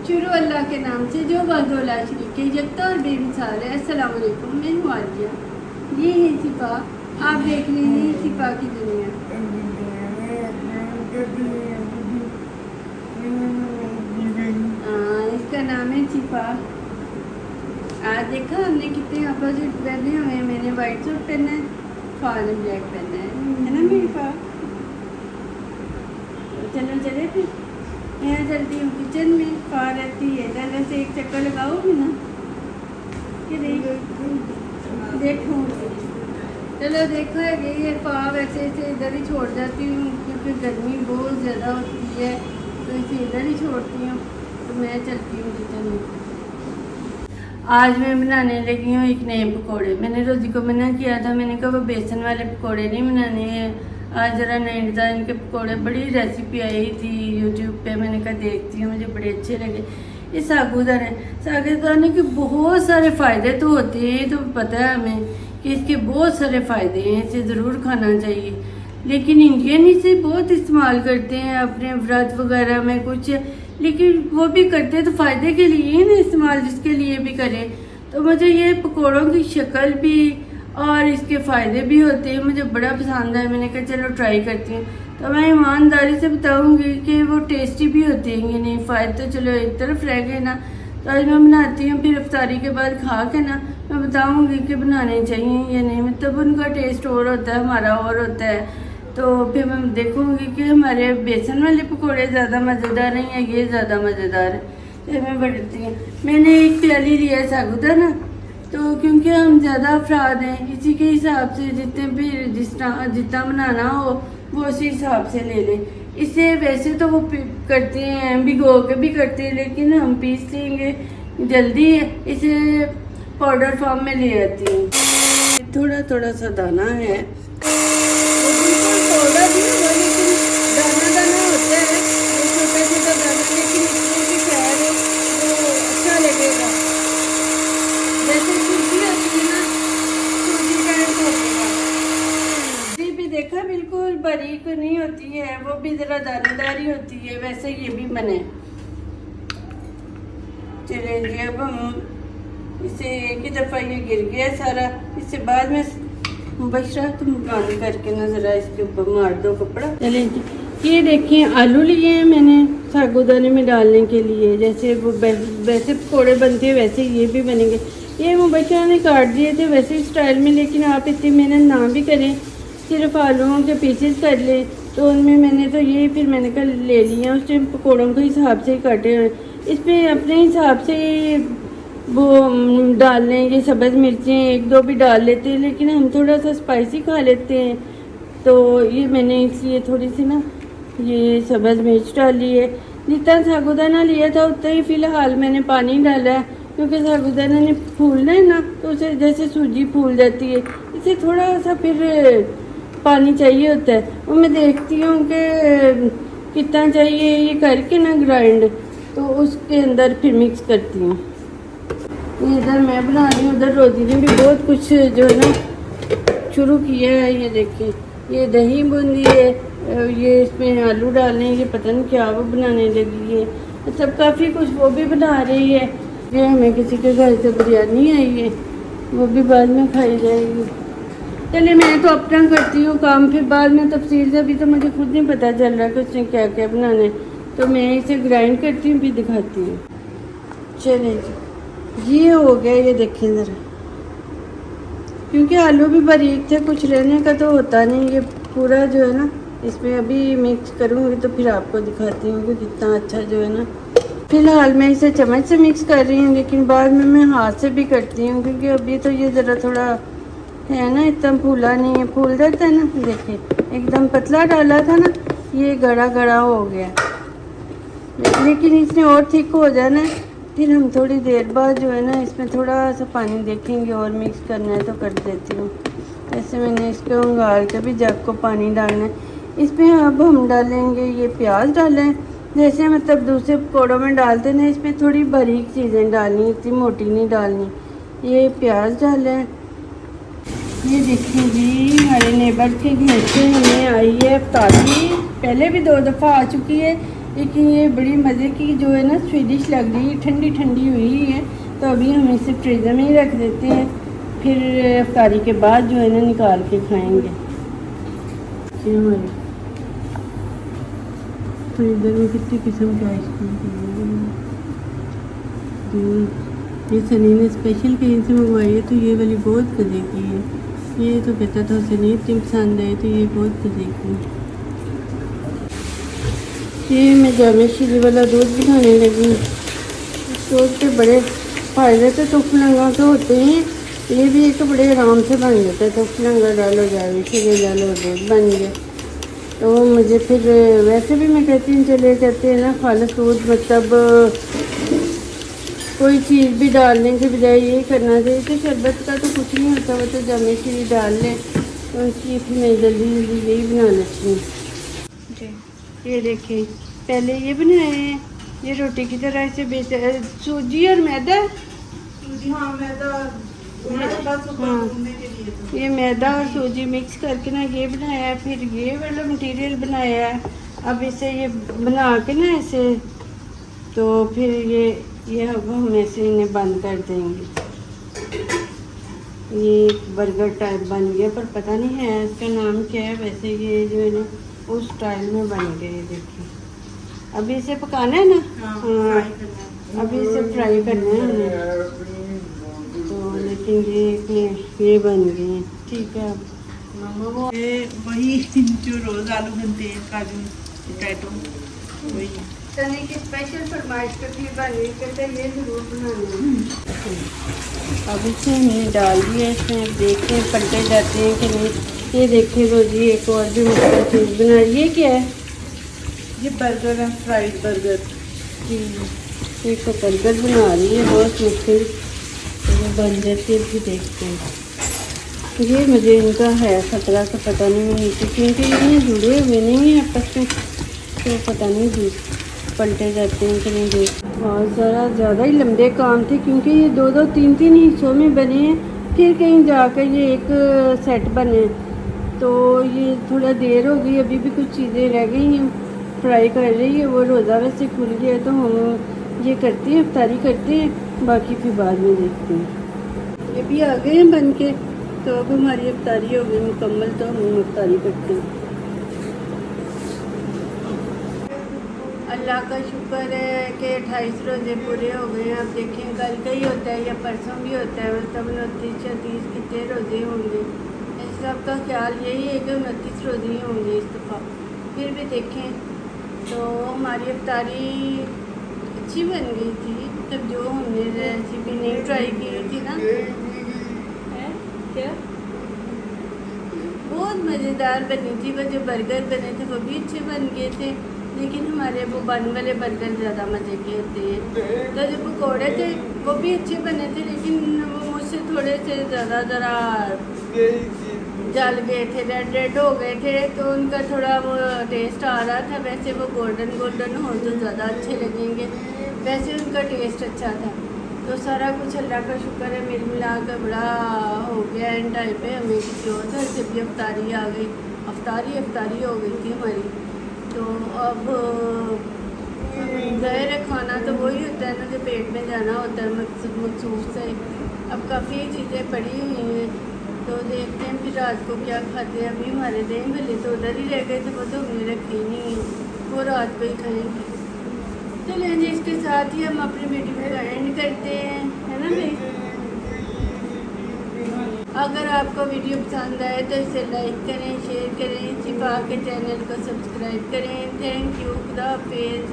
शुरू अल्लाह के नाम से जो बादौला शरीक के यकता और बेमिसाल है। अस्सलाम वालेकुम, मैं हूँ आलिया। ये है सिफा, आप देख रहे हैं सिफा की दुनिया। इसका नाम है सिफा। आज देखा हमने कितने अपोजिट पहने हुए हैं। मैंने वाइट सूट पहना है, फाल ने ब्लैक पहना है ना मेरी फा। चलो चले फिर, मैं चलती हूँ किचन में। फा रहती है इधर से, एक चक्कर लगाओगी ना कि नहीं? देखो चलो देखो ये फा वैसे इसे इधर ही छोड़ जाती हूँ क्योंकि गर्मी बहुत ज़्यादा होती है, तो इसे इधर ही छोड़ती हूँ। तो मैं चलती हूँ किचन में। आज मैं बनाने लगी हूँ एक नए पकौड़े। मैंने रोज़ी को मना किया था, मैंने कहा वो बेसन वाले पकौड़े नहीं बनाने हैं, आज ज़रा नए डिज़ाइन के पकौड़े। बड़ी रेसिपी आई थी यूट्यूब पे, मैंने कहा देखती हूँ, मुझे बड़े अच्छे लगे। ये साबूदाना है। साबूदाने के बहुत सारे फ़ायदे तो होते हैं, तो पता है हमें कि इसके बहुत सारे फ़ायदे हैं, इसे ज़रूर खाना चाहिए। लेकिन इंडियन इसे बहुत इस्तेमाल करते हैं अपने व्रत वगैरह में कुछ, लेकिन वो भी करते तो फ़ायदे के लिए ही ना इस्तेमाल, जिसके लिए भी करें। तो मुझे ये पकौड़ों की शक्ल भी और इसके फ़ायदे भी होते हैं, मुझे बड़ा पसंद है। मैंने कहा चलो ट्राई करती हूँ। तो मैं ईमानदारी से बताऊँगी कि वो टेस्टी भी होते हैं कि नहीं। फ़ायदे तो चलो एक तरफ रह गए ना, तो आज मैं बनाती हूँ, फिर इफ्तारी के बाद खा के ना मैं बताऊँगी कि बनाने चाहिए या नहीं। मतलब उनका टेस्ट और होता है, हमारा और होता है। तो फिर मैं देखूँगी कि हमारे बेसन वाले पकौड़े ज़्यादा मज़ेदार हैं या ये ज़्यादा मज़ेदार है। फिर मैं बढ़ती हूँ। मैंने एक प्याली लिया है साबूदाना, तो क्योंकि हम ज़्यादा अफराद हैं, इसी के हिसाब से जितने भी जितना बनाना हो वो उसी हिसाब से ले लें। इसे वैसे तो वो करते हैं, भिगो के भी करते हैं, लेकिन हम पीस लेंगे, जल्दी है। इसे पाउडर फॉर्म में ले आती हूँ। थोड़ा थोड़ा सा दाना है, थोड़ा भी हो, लेकिन दाना दाना होता है, वो छोटा छोटा दाना, लेकिन इसमें भी खैर है तो अच्छा लगेगा। जैसे सूजी होती है ना, सूजी टाइप होगा। सूजी भी देखा बिल्कुल बारीक नहीं होती है, वो भी ज़रा दानेदार ही होती है, वैसे ये भी बने। चलिए जी, अब हम इसे एक ही दफ़ा ये गिर गया सारा, इससे बाद में बशरा तुम बंद करके ना ज़रा इसके ऊपर मार दो कपड़ा। चलिए जी, ये देखिए आलू लिए हैं मैंने साबूदाने में डालने के लिए। जैसे वो वैसे पकौड़े बनते हैं वैसे ये भी बनेंगे। ये मुबशरा ने काट दिए थे वैसे स्टाइल में, लेकिन आप इतनी मेहनत ना भी करें, सिर्फ आलूओं के पीसेस कर लें। तो उनमें मैंने तो ये फिर मैंने कल ले लिया, उस टाइम पकौड़ों के हिसाब से ही काटे हुए। इसमें अपने हिसाब से वो डाल लें। ये सब्ज़ मिर्चें एक दो भी डाल लेते हैं, लेकिन हम थोड़ा सा स्पाइसी खा लेते हैं, तो ये मैंने इसलिए थोड़ी सी ना ये सब्ज़ मिर्च डाली है। जितना साबूदाना लिया था उतना ही फ़िलहाल मैंने पानी डाला है, क्योंकि साबूदाना ने फूलना है ना, तो उसे जैसे सूजी फूल जाती है, इसे थोड़ा सा फिर पानी चाहिए होता है। वो मैं देखती हूँ कि कितना चाहिए, ये करके ना ग्राइंड, तो उसके अंदर फिर मिक्स करती हूँ। इधर मैं बना रही हूँ, उधर रोजी ने भी बहुत कुछ जो है ना शुरू किया है। ये देखिए, ये दही बूंदी है, ये इसमें आलू डालने, ये पता नहीं क्या वो बनाने लगी है। मतलब काफ़ी कुछ वो भी बना रही है। ये हमें किसी के घर से बिरयानी आई है, वो भी बाद में खाई जाएगी। चलिए मैं तो अपना करती हूँ काम, फिर बाद में तफसील से। अभी तो मुझे खुद नहीं पता चल रहा कि उसने क्या क्या बनाना है, तो मैं इसे ग्राइंड करती हूँ फिर दिखाती हूँ। चलिए जी, ये हो गया, ये देखें ज़रा, क्योंकि आलू भी बारीक थे, कुछ रहने का तो होता नहीं। ये पूरा जो है ना इसमें अभी मिक्स करूँगी तो फिर आपको दिखाती हूँ कि कितना अच्छा जो है ना। फ़िलहाल मैं इसे चम्मच से मिक्स कर रही हूँ, लेकिन बाद में मैं हाथ से भी करती हूँ, क्योंकि अभी तो ये ज़रा थोड़ा है ना, इतना फूला नहीं है। फूल जाता है ना, देखिए एकदम पतला डाला था ना, ये गड़ा गड़ा हो गया। लेकिन इसमें और थिक हो जाना है, फिर हम थोड़ी देर बाद जो है ना इसमें थोड़ा सा पानी देखेंगे और मिक्स करना है तो कर देती हूँ। ऐसे मैंने इसको उंगाल के भी जग को पानी डालना है। इसमें अब हम डालेंगे ये प्याज डालें, जैसे मतलब दूसरे पकौड़ों में डालते ना, इसमें थोड़ी बारीक चीज़ें डालनी, इतनी मोटी नहीं डालनी। ये प्याज डालें। ये देखिए जी, हमारे नेबर के घर से हमें आई है इफ्तारी, पहले भी 2 दफ़ा आ चुकी है, लेकिन ये बड़ी मज़े की जो है ना स्वीडिश लग रही है, ठंडी ठंडी हुई है। तो अभी हम इसे फ्रीज़र में ही रख देते हैं, फिर इफ्तारी के बाद जो है ना निकाल के खाएंगे। ये हमारे फ्रीज़र में कितनी किस्म की आइसक्रीम ये सनी ने स्पेशल कहीं से मंगवाई है, तो ये वाली बहुत मज़े की है। ये तो कहता था उसे नहीं इतनी पसंद आई, तो ये बहुत मज़े की है। ये मैं जामे शीरी वाला दूध बनाने लगी। दूध के बड़े फ़ायदे तो तुफलंगा तो होते हैं, ये भी एक बड़े आराम से बन जाता है। तुफलंगा डालो, जावे शीरी डालो, दूध बन गया। तो मुझे फिर वैसे भी मैं कहती हूँ चले कहते हैं ना खालिस दूध, मतलब कोई चीज़ भी डालने के बजाय यही करना चाहिए। तो शरबत का तो कुछ नहीं होता, वो तो जामे शीरी डाल लें, तो उसकी फिर मैं जल्दी जल्दी यही बना लेती हूँ। ये देखें, पहले ये बनाए हैं, ये रोटी की तरह इसे बेच सूजी और मैदा। हाँ, मैदा हाँ, ये मैदा और सूजी मिक्स करके ना ये बनाया है, फिर ये वाला मटेरियल बनाया है। अब इसे ये बना के ना इसे, तो फिर ये अब हम ऐसे इन्हें बंद कर देंगे। ये बर्गर टाइप बन गया, पर पता नहीं है इसका नाम क्या है। वैसे ये जो है ना उस स्टाइल में बन गए। देखिए अभी इसे पकाना है ना। हाँ, अभी इसे फ्राई करना है हमें। तो लेकिन ये बन गए, ठीक है। अब वही जो रोज आलू बनते हैं, काजू पोटैटो, वही तने की स्पेशल फरमाइश करती बनी, कहते ये ज़रूर बनाना। अब इसे हमने डाल दिया, इसमें देखते हैं पलटे जाते हैं कि नहीं। ये देखिए रोजी एक और भी मुख्तलिफ चीज़ बना। ये क्या है? ये बर्गर है, फ्राइड बर्गर। एक तो बर्गर बना रही है बहुत मुश्किल, तो बन जाती है। भी देखते हैं। ये मुझे इनका है खतरा, तो पता नहीं क्योंकि ये जुड़े हुए नहीं हैं आपस में, तो पता नहीं जी पलटे जाते हैं कि नहीं। देख और ज़्यादा ही लंबे काम थे, क्योंकि ये 2-2, 3-3 हिस्सों में बने हैं। फिर कहीं जाकर ये एक सेट बने, तो ये थोड़ा देर हो गई। अभी भी कुछ चीज़ें रह गई हैं, फ्राई कर रही है। वो रोज़ा वैसे खुल गया, तो हम ये करते हैं, इफ्तारी करते हैं, बाकी फिर बाद में देखते हैं। ये भी आ गए हैं बन के, तो अब हमारी इफ्तारी हो गई मुकम्मल, तो हम इफ्तारी करते हैं। अल्लाह का शुक्र है कि 28 रोज़े पूरे हो गए हैं। अब देखें कल का ही होता है या परसों भी होता है, मतलब 29-36 कितने रोज़े होंगे। इस सब का ख्याल यही है कि 29 रोज़े ही होंगे इस दफ़ा। फिर भी देखें तो हमारी इफ्तारी अच्छी बन गई थी, मतलब जो हमने रेसिपी नहीं ट्राई की थी ना। है क्या? बहुत मज़ेदार बनी थी। वो जो बर्गर बने थे वो भी अच्छे बन गए थे, लेकिन हमारे वो बन वाले बर्गर ज़्यादा मज़े के होते हैं। तो जो पकौड़े थे वो भी अच्छे बने थे, लेकिन वो मुझसे थोड़े से ज़्यादा ज़रा जल गए थे, रेड हो गए थे, तो उनका थोड़ा वो टेस्ट आ रहा था। वैसे वो गोल्डन हो तो ज़्यादा अच्छे लगेंगे, वैसे उनका टेस्ट अच्छा था। तो सारा कुछ अल्लाह का शुक्र है, मिल मिला कर बड़ा हो गया। एंड टाइम पे हमें किसी और घर से भी अफ्तारी आ गई, अफ्तारी हो गई थी हमारी। तो अब ज़ाहिर है खाना तो वही होता है ना जो पेट में जाना होता है मखसूस से। अब काफ़ी चीज़ें पड़ी हुई हैं, तो देखते हैं फिर रात को क्या खाते हैं। अभी हमारे दही भले तो उधर ही रह गए थे, वो तो हमने रखे नहीं है, वो रात को ही खाएंगे। चलें जी, इसके साथ ही हम अपनी वीडियो का एंड करते हैं, है ना भाई। अगर आपको वीडियो पसंद आए तो इसे लाइक करें, शेयर करें, शिफा के चैनल को सब्सक्राइब करें। थैंक यू, खुदा हाफिज़।